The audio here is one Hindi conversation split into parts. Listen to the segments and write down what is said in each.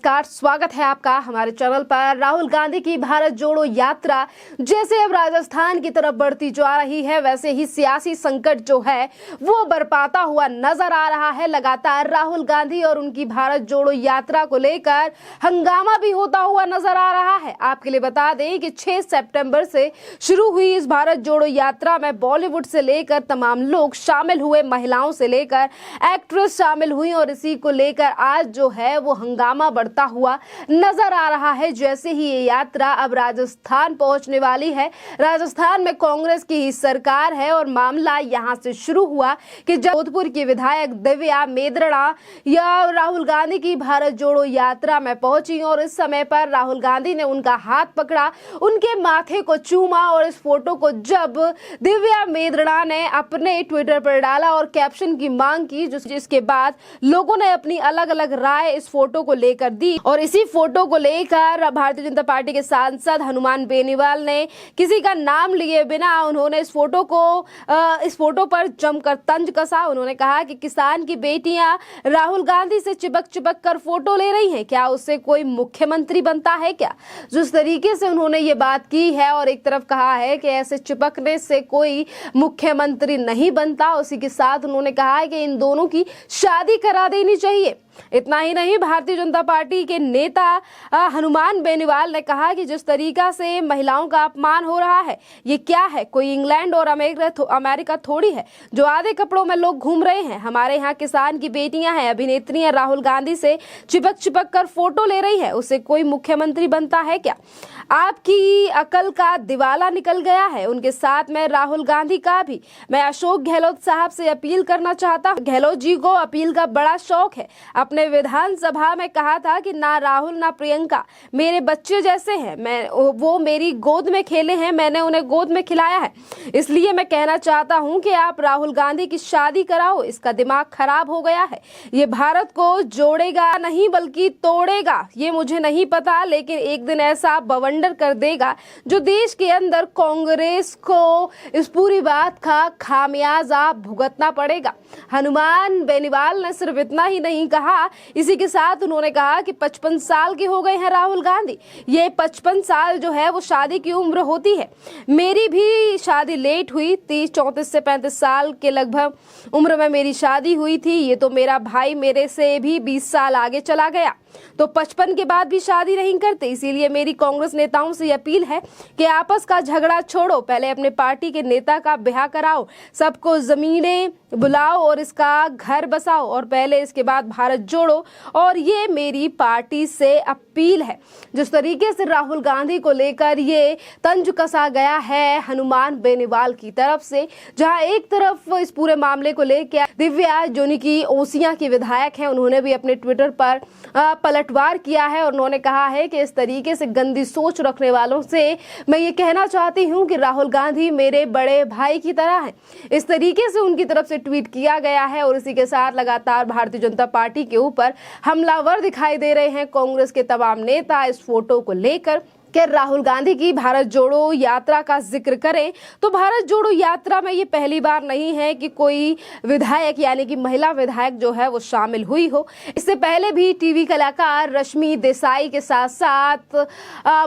नमस्कार, स्वागत है आपका हमारे चैनल पर। राहुल गांधी की भारत जोड़ो यात्रा जैसे अब राजस्थान की तरफ बढ़ती जा रही है, वैसे ही सियासी संकट जो है वो बरपाता हुआ नजर आ रहा है। लगातार राहुल गांधी और उनकी भारत जोड़ो यात्रा को लेकर हंगामा भी होता हुआ नजर आ रहा है। आपके लिए बता दें कि 6 सितंबर से शुरू हुई इस भारत जोड़ो यात्रा में बॉलीवुड से लेकर तमाम लोग शामिल हुए, महिलाओं से लेकर एक्ट्रेस शामिल हुई और इसी को लेकर आज जो है वो हंगामा बढ़ता हुआ नजर आ रहा है। जैसे ही ये यात्रा अब राजस्थान पहुंचने वाली है, राजस्थान में कांग्रेस की ही सरकार है और मामला यहां से शुरू हुआ कि जोधपुर की विधायक दिव्या मेदड़ा या राहुल गांधी की भारत जोड़ो यात्रा में पहुंची और इस समय पर राहुल गांधी ने उनका हाथ पकड़ा, उनके माथे को चूमा और इस फोटो को जब दिव्या मेदड़ा ने अपने ट्विटर पर डाला और कैप्शन की मांग की, जिसके बाद लोगों ने अपनी अलग अलग राय इस फोटो को लेकर दी और इसी फोटो को लेकर भारतीय जनता पार्टी के सांसद हनुमान बेनीवाल ने किसी का नाम लिए बिना उन्होंने इस फोटो पर जमकर तंज कसा। उन्होंने कहा कि किसान की बेटियां राहुल गांधी से चिपक चिपक कर फोटो ले रही हैं, क्या उससे कोई मुख्यमंत्री बनता है क्या? जिस तरीके से उन्होंने ये बात की है और एक तरफ कहा है कि ऐसे चिपकने से कोई मुख्यमंत्री नहीं बनता, उसी के साथ उन्होंने कहा है कि इन दोनों की शादी करा देनी चाहिए। इतना ही नहीं, भारतीय जनता पार्टी के नेता हनुमान बेनीवाल ने कहा कि जिस तरीका से महिलाओं का अपमान हो रहा है, ये क्या है? कोई इंग्लैंड और अमेरिका थोड़ी है जो आधे कपड़ों में लोग घूम रहे हैं। हमारे यहाँ किसान की बेटियां हैं, अभिनेत्रियां राहुल गांधी से चिपक चिपक कर फोटो ले रही है, उससे कोई मुख्यमंत्री बनता है क्या? आपकी अकल का दिवाला निकल गया है। उनके साथ में राहुल गांधी का भी मैं अशोक गहलोत साहब से अपील करना चाहता हूँ। गहलोत जी को अपील का बड़ा शौक है। अपने विधानसभा में कहा था कि ना राहुल ना प्रियंका मेरे बच्चे जैसे हैं, वो मेरी गोद में खेले हैं, मैंने उन्हें गोद में खिलाया है, इसलिए मैं कहना चाहता हूं कि आप राहुल गांधी की शादी कराओ। इसका दिमाग खराब हो गया है, ये भारत को जोड़ेगा नहीं बल्कि तोड़ेगा, ये मुझे नहीं पता, लेकिन एक दिन ऐसा बवंडर कर देगा जो देश के अंदर कांग्रेस को इस पूरी बात का खामियाजा भुगतना पड़ेगा। हनुमान बेनीवाल ने सिर्फ इतना ही नहीं कहा, इसी के साथ उन्होंने कहा कि 55 साल के हो गए हैं राहुल गांधी। ये 55 साल जो है वो शादी की उम्र होती है। मेरी भी शादी लेट हुई, 34 से 35 साल के लगभग उम्र में मेरी शादी हुई थी। ये तो मेरा भाई मेरे से भी 20 साल आगे चला गया, तो 55 के बाद भी शादी नहीं करते। इसीलिए मेरी कांग्रेस नेताओं से अपील है कि आपस का झगड़ा छोड़ो, पहले अपने पार्टी के नेता का ब्याह कराओ, सबको जमीनें बुलाओ और इसका घर बसाओ और पहले इसके बाद भारत जोड़ो। और ये मेरी पार्टी से अपील है। जिस तरीके से राहुल गांधी को लेकर ये तंज कसा गया है हनुमान बेनीवाल की तरफ से, जहां एक तरफ इस पूरे मामले को लेकर दिव्या जो की ओसियां की विधायक हैं, उन्होंने भी अपने ट्विटर पर पलटवार किया है और उन्होंने कहा है कि इस तरीके से गंदी सोच रखने वालों से मैं ये कहना चाहती हूं कि राहुल गांधी मेरे बड़े भाई की तरह हैं। इस तरीके से उनकी तरफ से ट्वीट किया गया है और इसी के साथ लगातार भारतीय जनता पार्टी के ऊपर हमलावर दिखाई दे रहे हैं कांग्रेस के तमाम नेता इस फोटो को लेकर कि राहुल गांधी की भारत जोड़ो यात्रा का जिक्र करें तो भारत जोड़ो यात्रा में ये पहली बार नहीं है कि कोई विधायक यानी कि महिला विधायक जो है वो शामिल हुई हो। इससे पहले भी टीवी कलाकार रश्मि देसाई के साथ साथ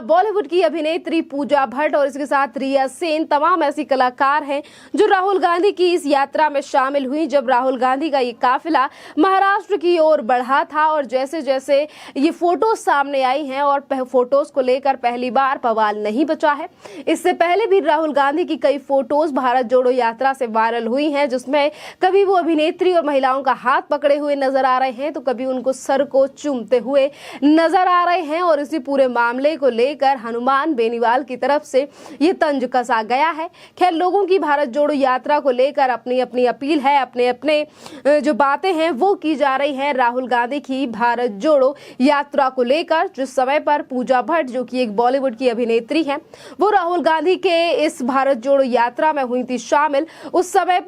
बॉलीवुड की अभिनेत्री पूजा भट्ट और इसके साथ रिया सेन, तमाम ऐसी कलाकार हैं जो राहुल गांधी की इस यात्रा में शामिल हुई। जब राहुल गांधी का ये काफिला महाराष्ट्र की ओर बढ़ा था और जैसे जैसे ये फोटोज सामने आई हैं और फोटोज को लेकर पहली बार बवाल नहीं बचा है। इससे पहले भी राहुल गांधी की कई फोटोज भारत जोड़ो यात्रा से वायरल हुई हैं, जिसमें कभी वो अभिनेत्री और महिलाओं का हाथ पकड़े हुए नजर आ रहे हैं तो कभी उनको सर को चूमते हुए नजर आ रहे हैं और इसी पूरे मामले को लेकर हनुमान बेनीवाल की तरफ से ये तंज कसा गया है। खैर, लोगों की भारत जोड़ो यात्रा को लेकर अपनी अपनी अपील है, अपने अपने जो बातें हैं वो की जा रही है राहुल गांधी की भारत जोड़ो यात्रा को लेकर। जिस समय पर पूजा भट्ट जो कि एक बॉलीवुड की अभिनेत्री हैं, वो राहुल गांधी के इस भारत जोड़ो यात्रा में हुई थी शामिल। उस समय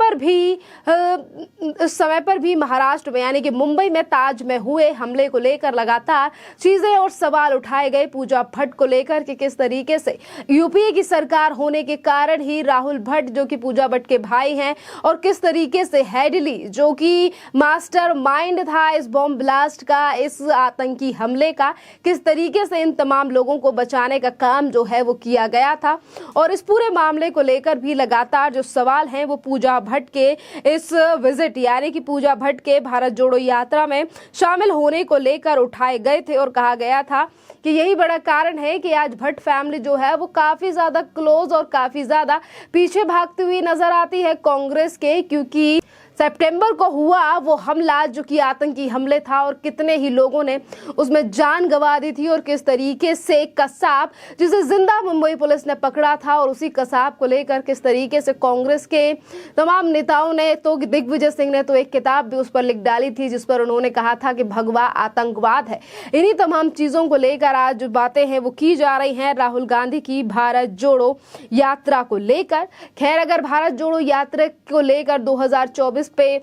पर भी महाराष्ट्र में यानी कि मुंबई में ताज में हुए हमले को लेकर लगातार चीजें और सवाल उठाए गए। पूजा भट्ट को लेकर कि किस तरीके से यूपीए की सरकार होने के कारण ही राहुल भट्ट जो कि पूजा भट्ट के भाई हैं और किस तरीके से हेडली जो कि मास्टर माइंड था इस बॉम्ब ब्लास्ट का, इस आतंकी हमले का, किस तरीके से इन तमाम लोगों को बचाने का काम जो है वो किया गया था। और इस पूरे मामले को लेकर भी लगातार जो सवाल हैं वो पूजा भट्ट के इस विजिट यानी कि पूजा भट्ट के भारत जोड़ो यात्रा में शामिल होने को लेकर उठाए गए थे और कहा गया था कि यही बड़ा कारण है कि आज भट्ट फैमिली जो है वो काफी ज्यादा क्लोज और काफी ज्यादा पीछे भागती हुई नजर आती है कांग्रेस के, क्योंकि सितंबर को हुआ वो हमला जो कि आतंकी हमले था और कितने ही लोगों ने उसमें जान गंवा दी थी और किस तरीके से कसाब जिसे जिंदा मुंबई पुलिस ने पकड़ा था और उसी कसाब को लेकर किस तरीके से कांग्रेस के तमाम नेताओं ने, तो दिग्विजय सिंह ने तो एक किताब भी उस पर लिख डाली थी जिस पर उन्होंने कहा था कि भगवा आतंकवाद है। इन्हीं तमाम चीजों को लेकर आज जो बातें हैं वो की जा रही हैं राहुल गांधी की भारत जोड़ो यात्रा को लेकर। खैर, अगर भारत जोड़ो यात्रा को लेकर 2024 पे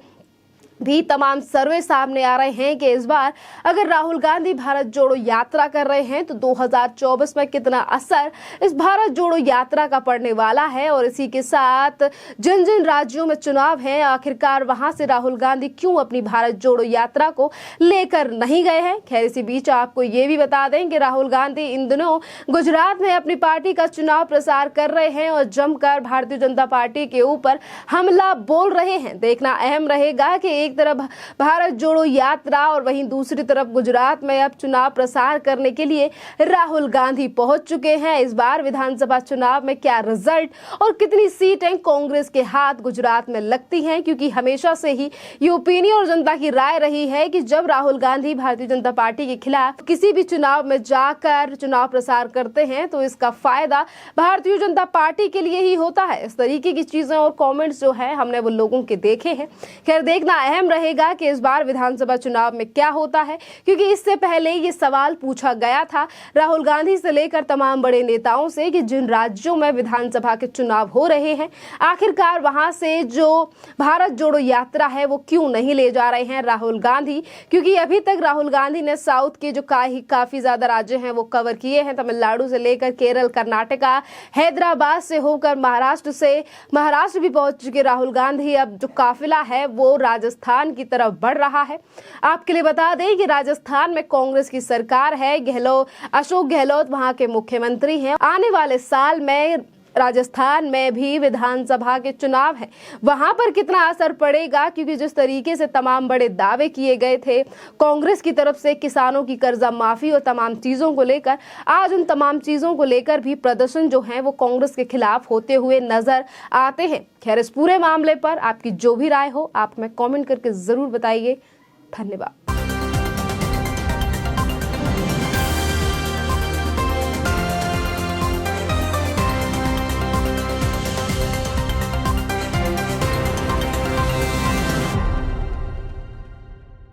भी तमाम सर्वे सामने आ रहे हैं कि इस बार अगर राहुल गांधी भारत जोड़ो यात्रा कर रहे हैं तो 2024 में कितना असर इस भारत जोड़ो यात्रा का पड़ने वाला है। और इसी के साथ जिन जिन राज्यों में चुनाव हैं आखिरकार वहां से राहुल गांधी क्यों अपनी भारत जोड़ो यात्रा को लेकर नहीं गए हैं। खैर, इसी बीच आपको ये भी बता दें कि राहुल गांधी इन दिनों गुजरात में अपनी पार्टी का चुनाव प्रसार कर रहे हैं और जमकर भारतीय जनता पार्टी के ऊपर हमला बोल रहे हैं। देखना अहम रहेगा कि एक तरफ भारत जोड़ो यात्रा और वहीं दूसरी तरफ गुजरात में अब चुनाव प्रसार करने के लिए राहुल गांधी पहुंच चुके हैं। इस बार विधानसभा चुनाव में क्या रिजल्ट और कितनी सीटें कांग्रेस के हाथ गुजरात में लगती हैं, क्योंकि हमेशा से ही ये ओपिनियन और जनता की राय रही है कि जब राहुल गांधी भारतीय जनता पार्टी के खिलाफ किसी भी चुनाव में जाकर चुनाव प्रसार करते हैं तो इसका फायदा भारतीय जनता पार्टी के लिए ही होता है। इस तरीके की चीजें और कमेंट्स जो है हमने वो लोगों के देखे हैं। खैर, देखना अहम रहेगा कि इस बार विधानसभा चुनाव में क्या होता है, क्योंकि इससे पहले ये सवाल पूछा गया था राहुल गांधी से लेकर तमाम बड़े नेताओं से कि जिन राज्यों में विधानसभा के चुनाव हो रहे हैं आखिरकार वहां से जो भारत जोड़ो यात्रा है वो क्यों नहीं ले जा रहे हैं राहुल गांधी, क्योंकि अभी तक राहुल गांधी ने साउथ के जो काफी ज्यादा राज्य हैं वो कवर किए हैं। तमिलनाडु से लेकर केरल, कर्नाटका, हैदराबाद से होकर महाराष्ट्र भी पहुंच चुके राहुल गांधी। अब जो काफिला है वो राजस्थान की तरफ बढ़ रहा है। आपके लिए बता दें कि राजस्थान में कांग्रेस की सरकार है, अशोक गहलोत वहां के मुख्यमंत्री हैं। आने वाले साल में राजस्थान में भी विधानसभा के चुनाव हैं, वहां पर कितना असर पड़ेगा, क्योंकि जिस तरीके से तमाम बड़े दावे किए गए थे कांग्रेस की तरफ से किसानों की कर्जा माफी और तमाम चीजों को लेकर, आज उन तमाम चीजों को लेकर भी प्रदर्शन जो है वो कांग्रेस के खिलाफ होते हुए नजर आते हैं। खैर, इस पूरे मामले पर आपकी जो भी राय हो आप हमें कमेंट करके जरूर बताइए। धन्यवाद।